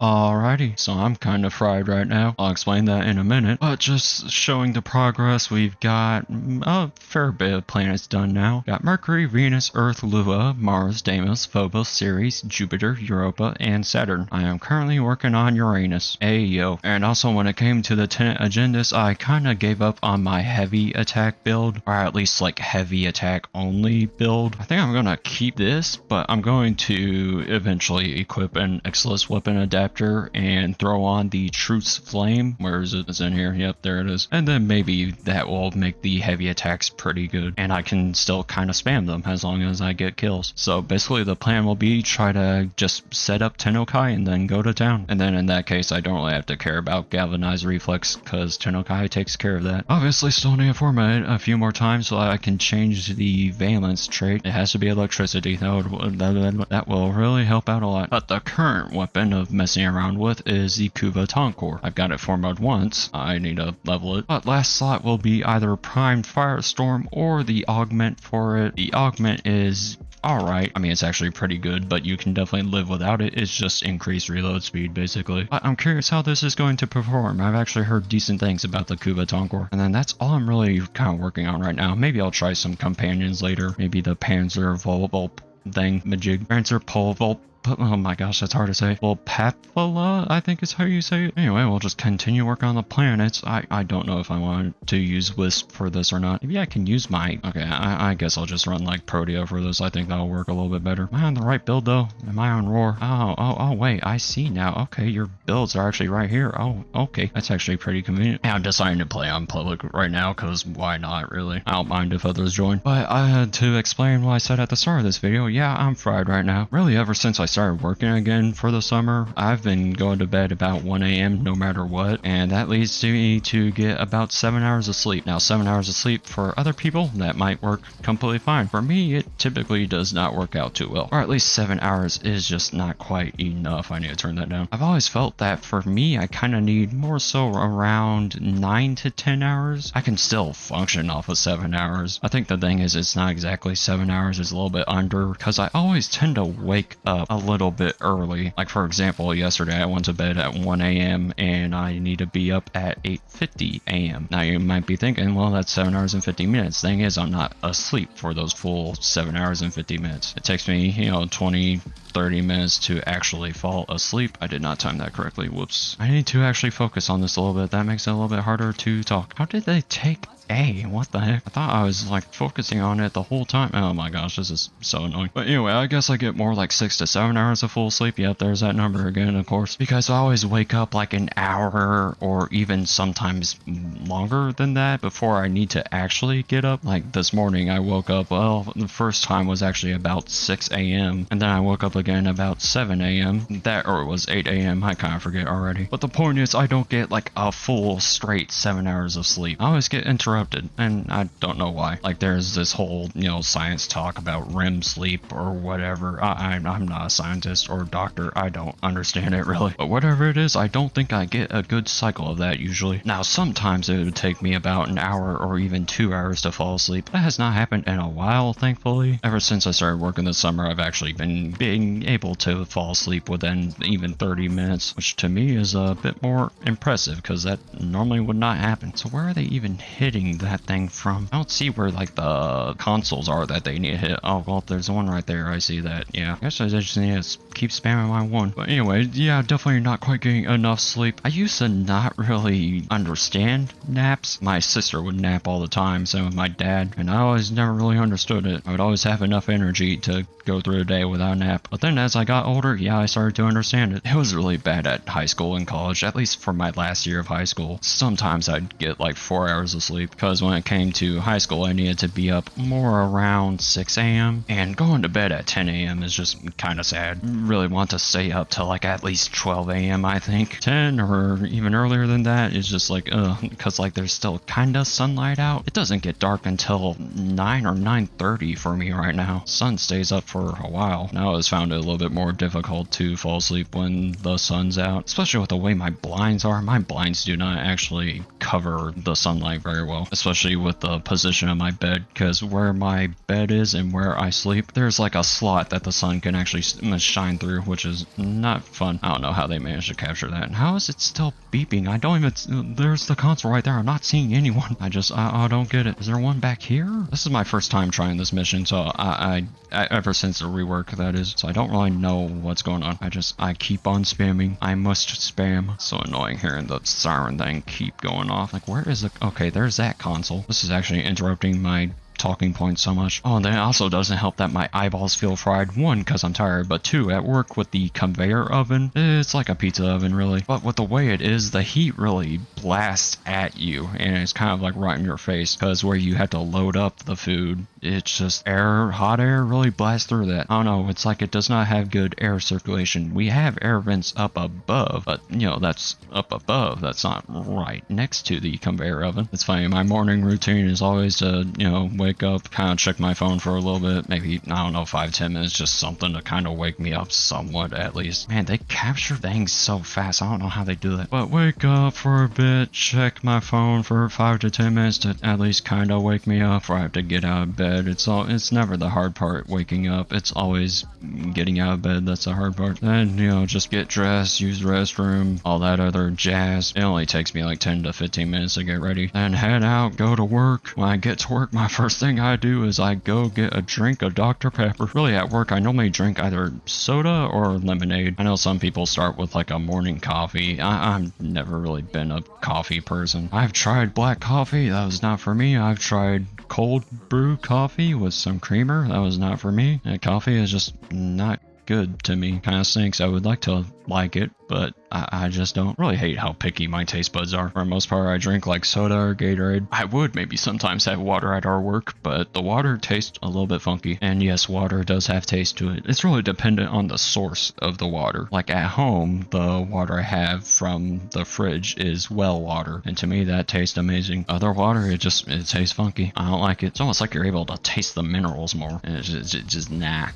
Alrighty, so I'm kind of fried right now. I'll explain that in a minute. But just showing the progress, we've got a fair bit of planets done now. Got Mercury, Venus, Earth, Lua, Mars, Deimos, Phobos, Ceres, Jupiter, Europa, and Saturn. I am currently working on Uranus. Ayo. And also when it came to the tenant agendas, I kind of gave up on my heavy attack build, or at least like heavy attack only build. I think I'm gonna keep this, but I'm going to eventually equip an Exilus weapon adapter and throw on the Truth's Flame. Where is it? It's in here. Yep, there it is. And then maybe that will make the heavy attacks pretty good. And I can still kind of spam them as long as I get kills. So basically the plan will be try to just set up Tennokai and then go to town. And then in that case, I don't really have to care about Galvanized Reflex because Tennokai takes care of that. Obviously still need to format it a few more times so I can change the valence trait. It has to be electricity. That will really help out a lot. But the current weapon of messing around with is the Kuva Tonkor. I've got it formatted once. I need to level it. But last slot will be either Primed Firestorm or the augment for it. The augment is alright. I mean, it's actually pretty good, but you can definitely live without it. It's just increased reload speed, basically. But I'm curious how this is going to perform. I've actually heard decent things about the Kuva Tonkor. And then that's all I'm really kind of working on right now. Maybe I'll try some companions later. Maybe the Panzer Volvolp thing, Majig. Panzer Volvolp. Oh my gosh, that's hard to say. Well, Papilla, I think is how you say it. Anyway, we'll just continue working on the planets. I don't know if I want to use Wisp for this or not. Maybe I can use my... Okay, I guess I'll just run like Protea for this. I think that'll work a little bit better. Am I on the right build though? Am I on Roar? Oh, wait, I see now. Okay, your builds are actually right here. Oh, okay. That's actually pretty convenient. Yeah, I'm deciding to play on public right now because why not, really? I don't mind if others join. But I had to explain what I said at the start of this video. Yeah, I'm fried right now. Really, ever since I started working again for the summer, I've been going to bed about 1 a.m. no matter what, and that leads to me to get about 7 hours of sleep. Now, 7 hours of sleep for other people, that might work completely fine. For me, it typically does not work out too well, or at least 7 hours is just not quite enough. I need to turn that down. I've always felt that for me, I kind of need more so around 9 to 10 hours. I can still function off of 7 hours. I think the thing is, it's not exactly 7 hours, it's a little bit under, because I always tend to wake up a little bit early. Like for example, yesterday I went to bed at 1 a.m. and I need to be up at 8:50 a.m. Now you might be thinking, well, that's 7 hours and 50 minutes. Thing is, I'm not asleep for those full 7 hours and 50 minutes. It takes me, 20-30 minutes to actually fall asleep. I did not time that correctly. Whoops. I need to actually focus on this a little bit. That makes it a little bit harder to talk. How did they take A? What the heck? I thought I was like focusing on it the whole time. Oh my gosh, this is so annoying. But anyway, I guess I get more like 6 to 7 hours of full sleep. Yep, there's that number again, of course. Because I always wake up like an hour or even sometimes longer than that before I need to actually get up. Like this morning I woke up, well, the first time was actually about 6 a.m. and then I woke up again about 7 a.m. That, or it was 8 a.m. I kind of forget already. But the point is, I don't get like a full straight 7 hours of sleep. I always get interrupted, and I don't know why. Like there's this whole, science talk about REM sleep or whatever. I'm not a scientist or doctor. I don't understand it really. But whatever it is, I don't think I get a good cycle of that usually. Now, sometimes it would take me about an hour or even 2 hours to fall asleep. That has not happened in a while, thankfully. Ever since I started working this summer, I've actually been being able to fall asleep within even 30 minutes, which to me is a bit more impressive because that normally would not happen. So where are they even hitting that thing from? I don't see where like the consoles are that they need to hit. Oh, well, there's one right there. I see that. Yeah, I guess I just need to keep spamming my one. But anyway, yeah, definitely not quite getting enough sleep. I used to not really understand naps. My sister would nap all the time, same with my dad, and I always never really understood it. I would always have enough energy to go through a day without a nap. But then as I got older, yeah, I started to understand it. It was really bad at high school and college, at least for my last year of high school. Sometimes I'd get like 4 hours of sleep because when it came to high school, I needed to be up more around 6 a.m. and going to bed at 10 a.m. is just kind of sad. Really want to stay up till like at least 12 a.m. I think. 10 or even earlier than that is just like, because like there's still kind of sunlight out. It doesn't get dark until 9 or 9:30 for me right now. Sun stays up for a while. Now it's found it a little bit more difficult to fall asleep when the sun's out, especially with the way my blinds are. My blinds do not actually cover the sunlight very well. especially with the position of my bed, because where my bed is and where I sleep, there's like a slot that the sun can actually shine through, which is not fun. I don't know how they managed to capture that. And how is it still beeping? I don't even, there's the console right there. I'm not seeing anyone. I don't get it. Is there one back here? This is my first time trying this mission, so I ever since the rework, that is, so I don't really know what's going on. I keep on spamming. I must spam. So annoying hearing the siren thing keep going off. Like, where is it? Okay, there's that console. This is actually interrupting my talking points so much. Oh, and then it also doesn't help that my eyeballs feel fried. One, because I'm tired, but two, at work with the conveyor oven, it's like a pizza oven really. But with the way it is, the heat really blasts at you, and it's kind of like right in your face, because where you have to load up the food, it's just hot air really blasts through that. I don't know, it's like it does not have good air circulation. We have air vents up above, but you know, that's up above. That's not right next to the conveyor oven. It's funny, my morning routine is always to, you know, wake up, kind of check my phone for a little bit, maybe, I don't know, 5-10 minutes, just something to kind of wake me up somewhat at least. Man, they capture things so fast. I don't know how they do that. But wake up for a bit, check my phone for 5 to 10 minutes to at least kind of wake me up before I have to get out of bed. It's never the hard part, waking up. It's always getting out of bed that's the hard part. Then, you know, just get dressed, use the restroom, all that other jazz. It only takes me like 10 to 15 minutes to get ready. Then head out, go to work. When I get to work, my first thing I do is I go get a drink of Dr. Pepper. Really, at work, I normally drink either soda or lemonade. I know some people start with like a morning coffee. I've never really been a coffee person. I've tried black coffee. That was not for me. I've tried cold brew coffee with some creamer. That was not for me. And coffee is just not good to me. Kind of stinks. I would like to like it, but I just don't. Really hate how picky my taste buds are. For the most part, I drink like soda or Gatorade. I would maybe sometimes have water at our work, but the water tastes a little bit funky. And yes, water does have taste to it. It's really dependent on the source of the water. Like at home, the water I have from the fridge is well water, and to me that tastes amazing. Other water, it tastes funky. I don't like it. It's almost like you're able to taste the minerals more, and it's just not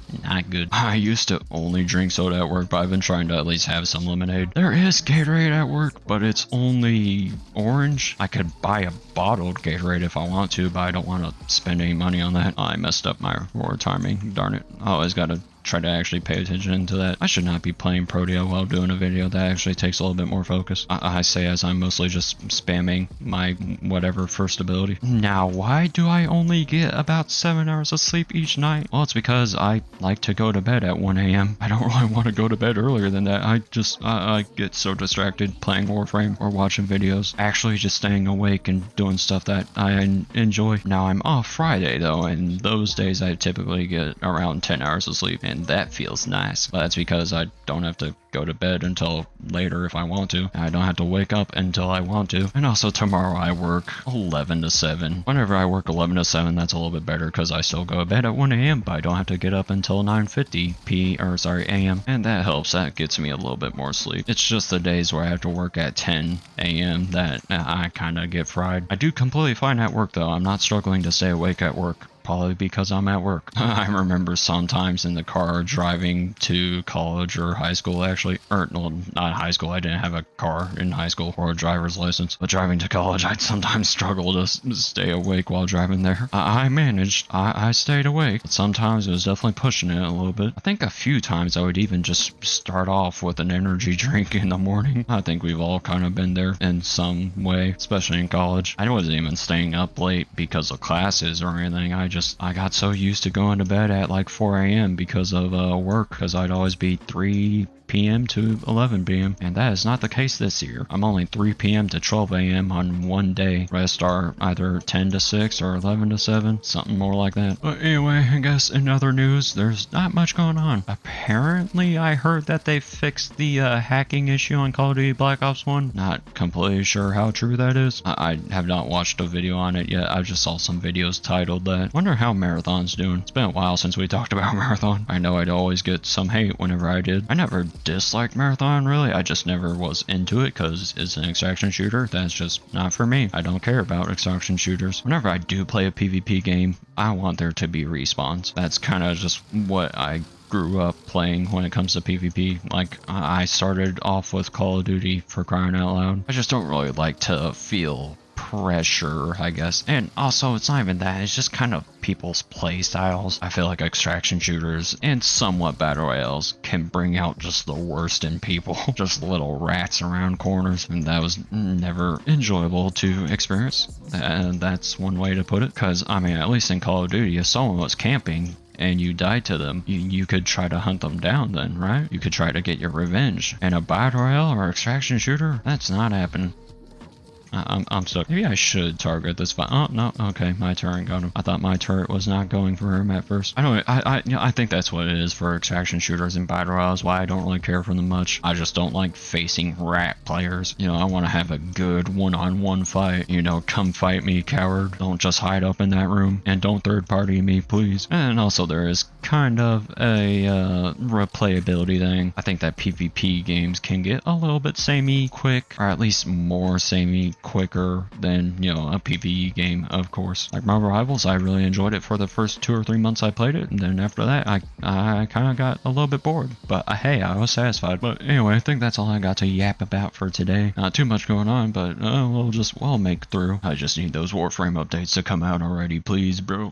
good. I used to only drink soda at work, but I've been trying to at least have some lemonade. There is Gatorade at work, but it's only orange. I could buy a bottled Gatorade if I want to, but I don't want to spend any money on that. I messed up my reward timing. Darn it. I always gotta try to actually pay attention to that. I should not be playing Protea while doing a video. That actually takes a little bit more focus. I say as I'm mostly just spamming my whatever first ability. Now, why do I only get about 7 hours of sleep each night? Well, it's because I like to go to bed at 1 a.m. I don't really want to go to bed earlier than that. I get so distracted playing Warframe or watching videos. Actually just staying awake and doing stuff that I enjoy. Now, I'm off Friday though, and those days I typically get around 10 hours of sleep, and that feels nice. But that's because I don't have to go to bed until later if I want to. I don't have to wake up until I want to. And also tomorrow I work 11 to 7. Whenever I work 11 to 7, that's a little bit better because I still go to bed at 1 a.m. but I don't have to get up until 9:50 a.m. And that helps. That gets me a little bit more sleep. It's just the days where I have to work at 10 a.m. that I kind of get fried. I do completely fine at work though. I'm not struggling to stay awake at work. Probably because I'm at work. I remember sometimes in the car driving to college or high school actually, or no, not high school. I didn't have a car in high school or a driver's license, but driving to college, I'd sometimes struggle to stay awake while driving there. I managed. I stayed awake, but sometimes it was definitely pushing it a little bit. I think a few times I would even just start off with an energy drink in the morning. I think we've all kind of been there in some way, especially in college. I wasn't even staying up late because of classes or anything. I got so used to going to bed at like 4 a.m. because of work, because I'd always be 3 p.m. to 11 p.m. and that is not the case this year. I'm only 3 p.m. to 12 a.m. on one day. Rest are either 10 to 6 or 11 to 7, something more like that. But anyway, I guess in other news, there's not much going on. Apparently, I heard that they fixed the hacking issue on Call of Duty Black Ops 1. Not completely sure how true that is. I have not watched a video on it yet. I just saw some videos titled that. Wonder how Marathon's doing. It's been a while since we talked about Marathon. I know I'd always get some hate whenever I did. I never disliked Marathon really. I just never was into it because it's an extraction shooter. That's just not for me. I don't care about extraction shooters. Whenever I do play a PvP game, I want there to be respawns. That's kind of just what I grew up playing when it comes to PvP. Like, I started off with Call of Duty, for crying out loud. I just don't really like to feel pressure, I guess. And also, it's not even that, it's just kind of people's play styles. I feel like extraction shooters and somewhat battle royales can bring out just the worst in people. Just little rats around corners, and that was never enjoyable to experience. And that's one way to put it, because I mean, at least in Call of Duty, if someone was camping and you died to them, you could try to hunt them down then, right? You could try to get your revenge. And a battle royale or extraction shooter, that's not happening. I'm stuck. Maybe I should target this fight. Oh, no. Okay, my turret got him. I thought my turret was not going for him at first. I think that's what it is for extraction shooters and battle royales, why I don't really care for them much. I just don't like facing rat players. You know, I want to have a good one-on-one fight. You know, come fight me, coward. Don't just hide up in that room. And don't third-party me, please. And also, there is kind of a replayability thing. I think that PvP games can get a little bit samey quick, or at least more samey quicker than, you know, a PvE game, of course. Like Marvel Rivals, I really enjoyed it for the first 2 or 3 months I played it, and then after that, I kind of got a little bit bored. But hey, I was satisfied. But anyway, I think that's all I got to yap about for today. Not too much going on, but we'll make through. I just need those Warframe updates to come out already, please, bro.